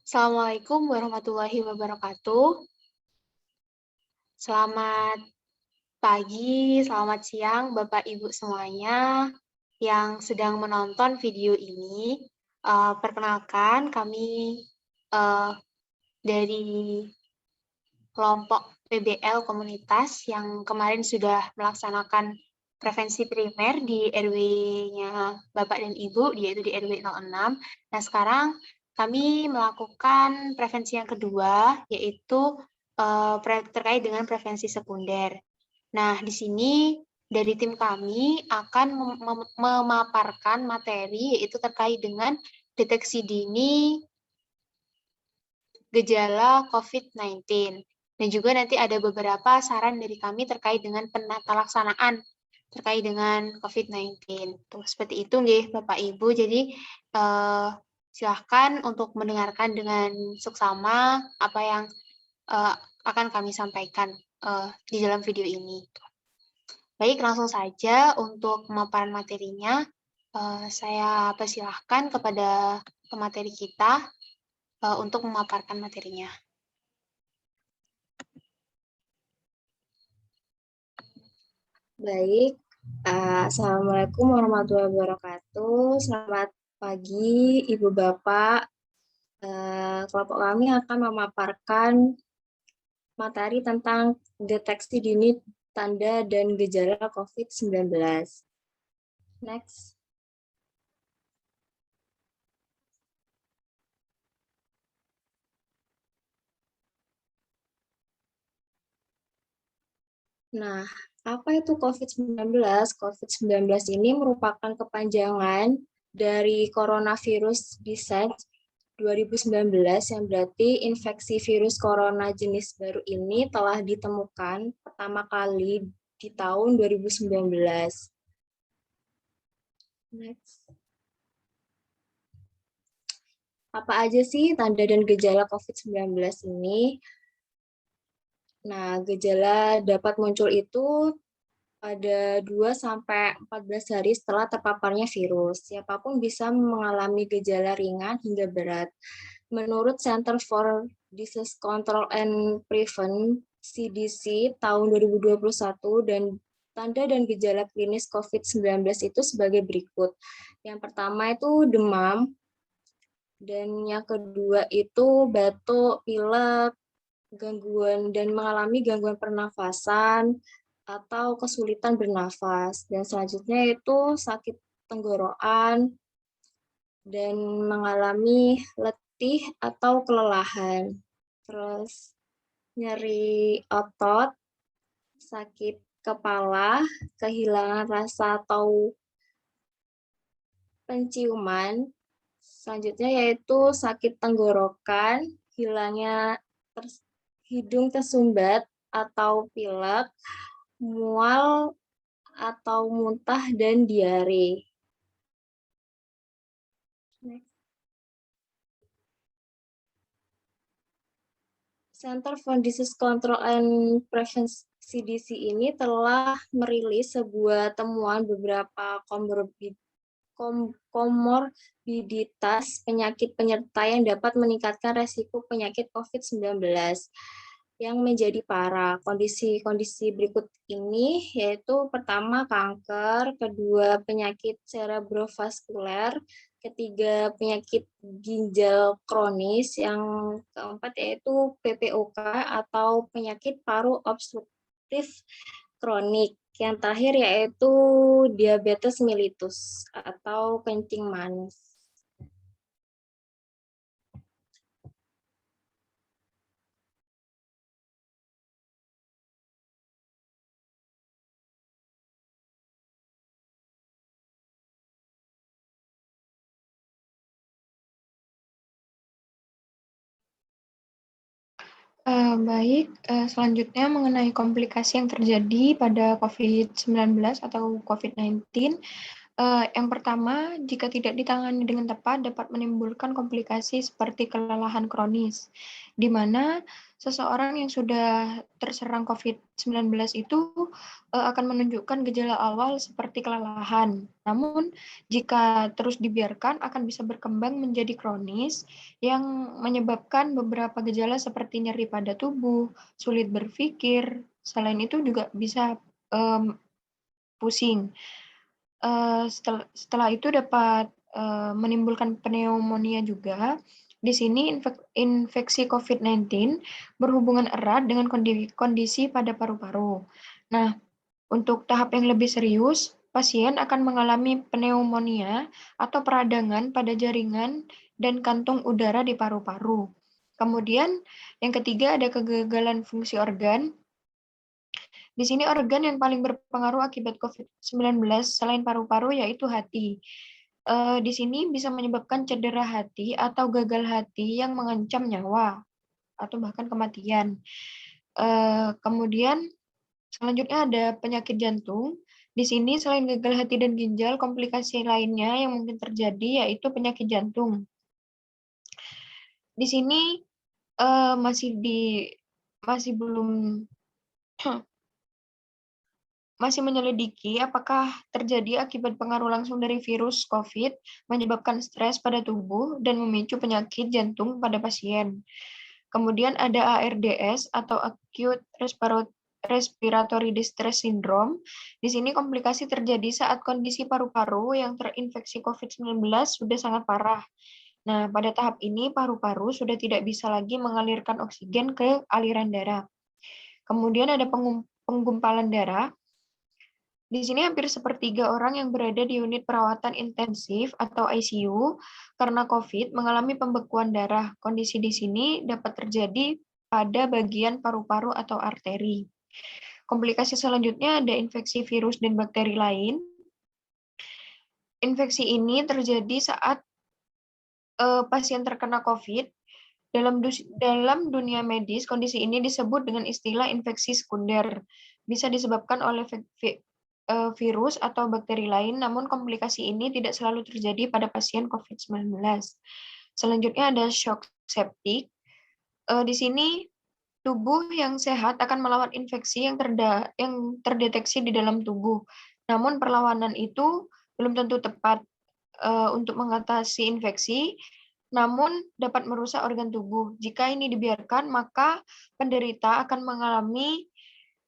Assalamualaikum warahmatullahi wabarakatuh. Selamat pagi, selamat siang, Bapak Ibu semuanya yang sedang menonton video ini. Perkenalkan, kami dari kelompok PBL komunitas yang kemarin sudah melaksanakan prevensi primer di RW-nya Bapak dan Ibu, yaitu di RW 06. Nah, sekarang kami melakukan prevensi yang kedua, yaitu terkait dengan prevensi sekunder. Nah, di sini dari tim kami akan memaparkan materi, yaitu terkait dengan deteksi dini gejala COVID-19. Dan juga nanti ada beberapa saran dari kami terkait dengan penata laksanaan terkait dengan COVID-19. Tuh, seperti itu nggih Bapak Ibu. Jadi silahkan untuk mendengarkan dengan seksama apa yang akan kami sampaikan di dalam video ini. Baik, langsung saja untuk pemaparan materinya. Saya persilahkan kepada pemateri kita untuk memaparkan materinya. Baik, Assalamualaikum warahmatullahi wabarakatuh. Selamat pagi, Ibu Bapak. Kelompok kami akan memaparkan materi tentang deteksi dini tanda dan gejala COVID-19. Next. Nah, apa itu COVID-19? COVID-19 ini merupakan kepanjangan dari coronavirus disease 2019 yang berarti infeksi virus corona jenis baru ini telah ditemukan pertama kali di tahun 2019. Next. Apa aja sih tanda dan gejala COVID-19 ini? Nah, gejala dapat muncul itu pada 2-14 hari setelah terpaparnya virus. Siapapun bisa mengalami gejala ringan hingga berat. Menurut Center for Disease Control and Prevention (CDC) tahun 2021 dan tanda dan gejala klinis COVID-19 itu sebagai berikut. Yang pertama itu demam, dan yang kedua itu batuk, pilek, gangguan dan mengalami gangguan pernafasan atau kesulitan bernafas. Dan selanjutnya itu sakit tenggorokan dan mengalami letih atau kelelahan. Terus nyeri otot, sakit kepala, kehilangan rasa atau penciuman. Selanjutnya yaitu sakit tenggorokan, hilangnya hidung tersumbat atau pilek, mual atau muntah dan diare. Center for Disease Control and Prevention (CDC) ini telah merilis sebuah temuan beberapa komorbiditas penyakit penyerta yang dapat meningkatkan resiko penyakit COVID-19 yang menjadi parah. Kondisi-kondisi berikut ini yaitu pertama kanker, kedua penyakit cerebrovaskuler, ketiga penyakit ginjal kronis, yang keempat yaitu PPOK atau penyakit paru obstruktif kronik. Yang terakhir yaitu diabetes mellitus atau kencing manis. Baik, selanjutnya mengenai komplikasi yang terjadi pada COVID-19 atau COVID-19. Yang pertama, jika tidak ditangani dengan tepat dapat menimbulkan komplikasi seperti kelelahan kronis, di mana seseorang yang sudah terserang COVID-19 itu akan menunjukkan gejala awal seperti kelelahan. Namun, jika terus dibiarkan akan bisa berkembang menjadi kronis yang menyebabkan beberapa gejala seperti nyeri pada tubuh, sulit berpikir, selain itu juga bisa pusing. Setelah itu dapat menimbulkan pneumonia juga. Di sini infeksi COVID-19 berhubungan erat dengan kondisi pada paru-paru. Nah, untuk tahap yang lebih serius, pasien akan mengalami pneumonia atau peradangan pada jaringan dan kantung udara di paru-paru. Kemudian, yang ketiga ada kegagalan fungsi organ. Di sini organ yang paling berpengaruh akibat COVID-19 selain paru-paru yaitu hati. Di sini bisa menyebabkan cedera hati atau gagal hati yang mengancam nyawa atau bahkan kematian. Kemudian selanjutnya ada penyakit jantung. Di sini selain gagal hati dan ginjal, komplikasi lainnya yang mungkin terjadi yaitu penyakit jantung. Di sini masih belum masih menyelidiki apakah terjadi akibat pengaruh langsung dari virus COVID menyebabkan stres pada tubuh dan memicu penyakit jantung pada pasien. Kemudian ada ARDS atau Acute Respiratory Distress Syndrome. Di sini komplikasi terjadi saat kondisi paru-paru yang terinfeksi COVID-19 sudah sangat parah. Nah, pada tahap ini paru-paru sudah tidak bisa lagi mengalirkan oksigen ke aliran darah. Kemudian ada penggumpalan darah. Di sini hampir sepertiga orang yang berada di unit perawatan intensif atau ICU karena COVID mengalami pembekuan darah. Kondisi di sini dapat terjadi pada bagian paru-paru atau arteri. Komplikasi selanjutnya ada infeksi virus dan bakteri lain. Infeksi ini terjadi saat pasien terkena COVID. Dalam dunia medis, kondisi ini disebut dengan istilah infeksi sekunder. Bisa disebabkan oleh virus atau bakteri lain, namun komplikasi ini tidak selalu terjadi pada pasien COVID-19. Selanjutnya ada shock septic. Di sini tubuh yang sehat akan melawan infeksi yang terdeteksi di dalam tubuh. Namun perlawanan itu belum tentu tepat untuk mengatasi infeksi, namun dapat merusak organ tubuh. Jika ini dibiarkan, maka penderita akan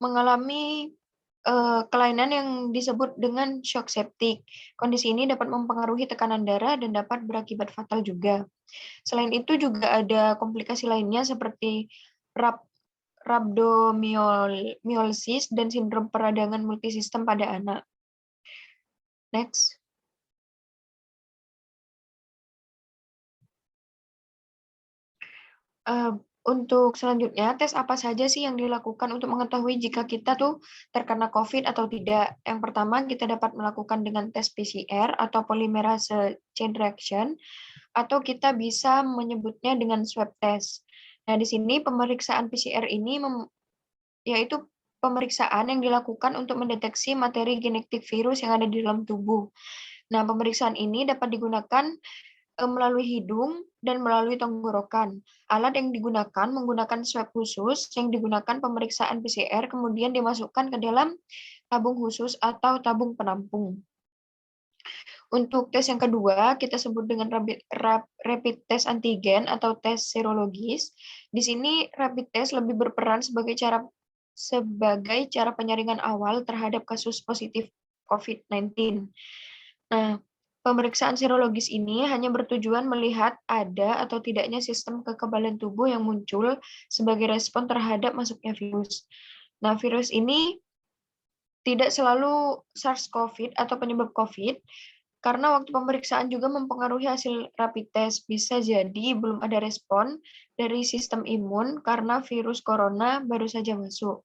mengalami kelainan yang disebut dengan shock septic. Kondisi ini dapat mempengaruhi tekanan darah dan dapat berakibat fatal juga. Selain itu juga ada komplikasi lainnya seperti rhabdomyolysis dan sindrom peradangan multisistem pada anak. Next. Untuk selanjutnya, tes apa saja sih yang dilakukan untuk mengetahui jika kita tuh terkena COVID atau tidak? Yang pertama, kita dapat melakukan dengan tes PCR atau polymerase chain reaction, atau kita bisa menyebutnya dengan swab test. Nah, di sini pemeriksaan PCR ini yaitu pemeriksaan yang dilakukan untuk mendeteksi materi genetik virus yang ada di dalam tubuh. Nah, pemeriksaan ini dapat digunakan melalui hidung dan melalui tenggorokan. Alat yang digunakan menggunakan swab khusus yang digunakan pemeriksaan PCR kemudian dimasukkan ke dalam tabung khusus atau tabung penampung. Untuk tes yang kedua, kita sebut dengan rapid test antigen atau tes serologis. Di sini rapid test lebih berperan sebagai cara penyaringan awal terhadap kasus positif COVID-19. Nah, pemeriksaan serologis ini hanya bertujuan melihat ada atau tidaknya sistem kekebalan tubuh yang muncul sebagai respon terhadap masuknya virus. Nah, virus ini tidak selalu SARS-CoV atau penyebab COVID, karena waktu pemeriksaan juga mempengaruhi hasil rapid test. Bisa jadi belum ada respon dari sistem imun karena virus corona baru saja masuk.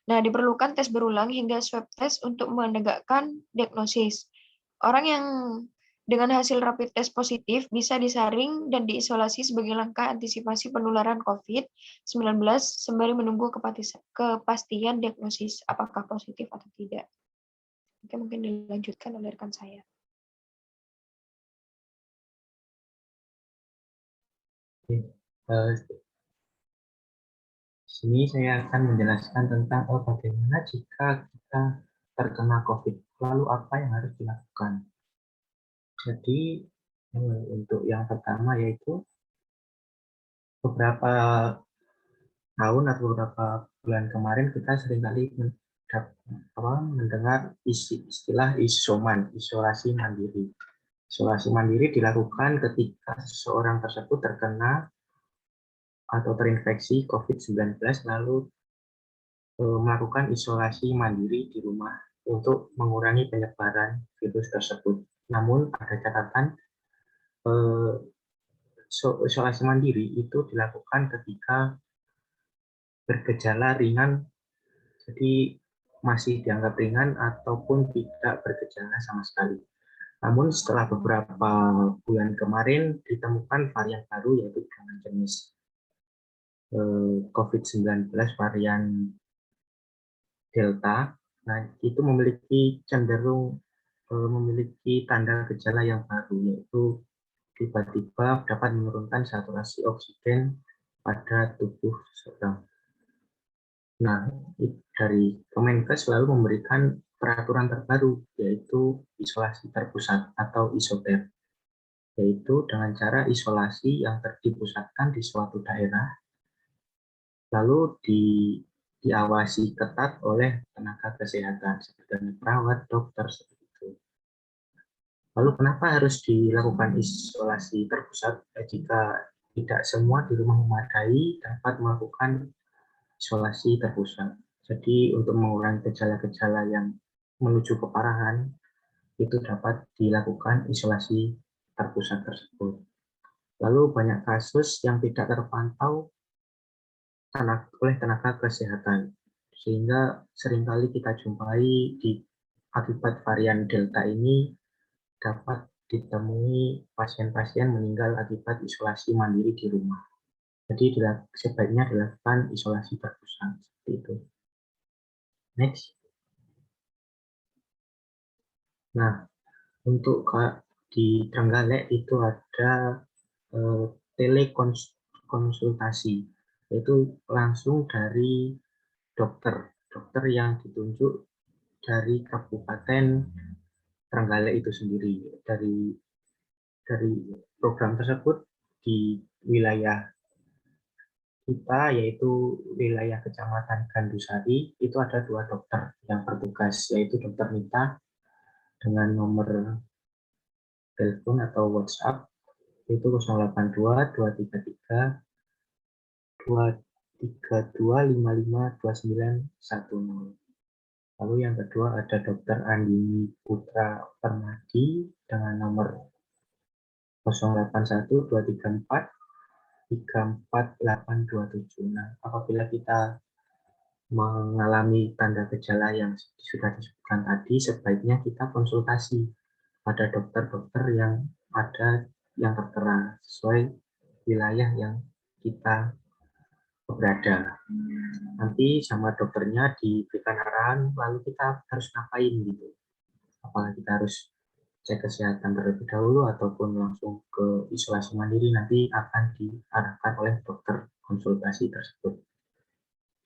Nah, diperlukan tes berulang hingga swab test untuk menegakkan diagnosis. Orang yang dengan hasil rapid test positif bisa disaring dan diisolasi sebagai langkah antisipasi penularan COVID-19 sembari menunggu kepastian diagnosis apakah positif atau tidak. Oke, mungkin dilanjutkan oleh rekan saya. Sini saya akan menjelaskan tentang bagaimana jika kita terkena COVID, lalu apa yang harus dilakukan. Jadi untuk yang pertama yaitu beberapa tahun atau beberapa bulan kemarin kita seringkali mendengar istilah isoman, isolasi mandiri. Isolasi mandiri dilakukan ketika seseorang tersebut terkena atau terinfeksi COVID-19 lalu melakukan isolasi mandiri di rumah untuk mengurangi penyebaran virus tersebut. Namun ada catatan isolasi mandiri itu dilakukan ketika bergejala ringan, jadi masih dianggap ringan ataupun tidak bergejala sama sekali. Namun setelah beberapa bulan kemarin ditemukan varian baru yaitu dengan jenis COVID-19 varian Delta. Nah, itu memiliki cenderung memiliki tanda gejala yang baru, yaitu tiba-tiba dapat menurunkan saturasi oksigen pada tubuh seseorang. Nah, dari Kemenkes selalu memberikan peraturan terbaru, yaitu isolasi terpusat atau isoter, yaitu dengan cara isolasi yang dipusatkan di suatu daerah, lalu diawasi ketat oleh tenaga kesehatan, seperti perawat, dokter, seperti itu. Lalu kenapa harus dilakukan isolasi terpusat jika tidak semua di rumah memadai dapat melakukan isolasi terpusat? Jadi untuk mengurangi gejala-gejala yang menuju keparahan, itu dapat dilakukan isolasi terpusat tersebut. Lalu banyak kasus yang tidak terpantau oleh tenaga kesehatan, sehingga seringkali kita jumpai akibat varian Delta ini dapat ditemui pasien-pasien meninggal akibat isolasi mandiri di rumah. Jadi sebaiknya dilakukan isolasi terpusat seperti itu. Next. Nah, untuk di Trenggalek itu ada telekonsultasi, yaitu langsung dari dokter yang ditunjuk dari Kabupaten Trenggalek itu sendiri. Dari program tersebut di wilayah kita, yaitu wilayah Kecamatan Gandusari, itu ada 2 dokter yang bertugas, yaitu Dokter Mita dengan nomor telepon atau WhatsApp itu 082 233 232552910. Lalu yang kedua ada Dokter Andini Putra Permadi dengan nomor 081 234 34827. Nah, apabila kita mengalami tanda gejala yang sudah disebutkan tadi, sebaiknya kita konsultasi pada dokter-dokter yang ada yang tertera sesuai wilayah yang kita berada. Nanti sama dokternya diberikan arahan, lalu kita harus ngapain gitu. Apakah kita harus cek kesehatan terlebih dahulu ataupun langsung ke isolasi mandiri, nanti akan diarahkan oleh dokter konsultasi tersebut.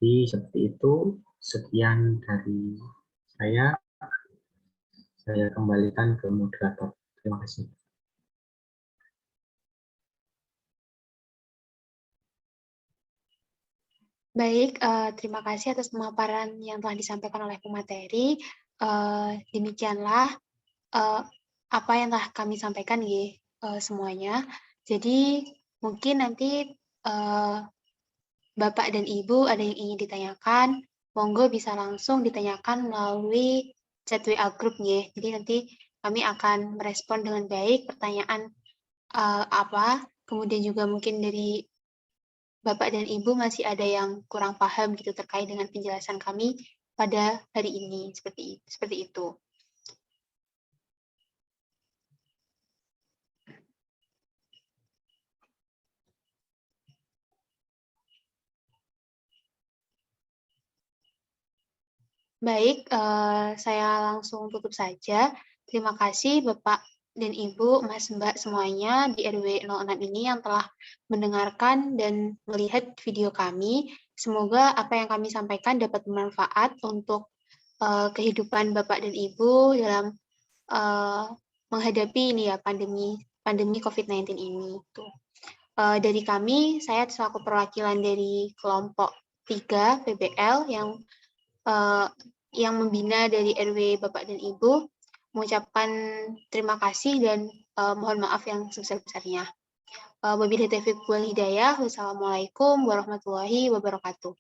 Jadi seperti itu, sekian dari saya kembalikan ke moderator. Terima kasih. Baik, terima kasih atas pemaparan yang telah disampaikan oleh pemateri. Demikianlah apa yang telah kami sampaikan semuanya. Jadi mungkin nanti Bapak dan Ibu ada yang ingin ditanyakan, monggo bisa langsung ditanyakan melalui chat WA group ya. Jadi nanti kami akan merespon dengan baik pertanyaan apa, kemudian juga mungkin dari Bapak dan Ibu masih ada yang kurang paham gitu terkait dengan penjelasan kami pada hari ini, seperti itu. Baik, saya langsung tutup saja. Terima kasih Bapak dan Ibu, Mas, Mbak semuanya di RW 06 ini yang telah mendengarkan dan melihat video kami. Semoga apa yang kami sampaikan dapat bermanfaat untuk kehidupan Bapak dan Ibu dalam menghadapi ini ya pandemi COVID-19 ini. Dari kami, saya selaku perwakilan dari kelompok 3 PBL yang membina dari RW Bapak dan Ibu, mengucapkan terima kasih dan mohon maaf yang sebesar-besarnya. Wabillahi taufiq wal hidayah. Wassalamualaikum warahmatullahi wabarakatuh.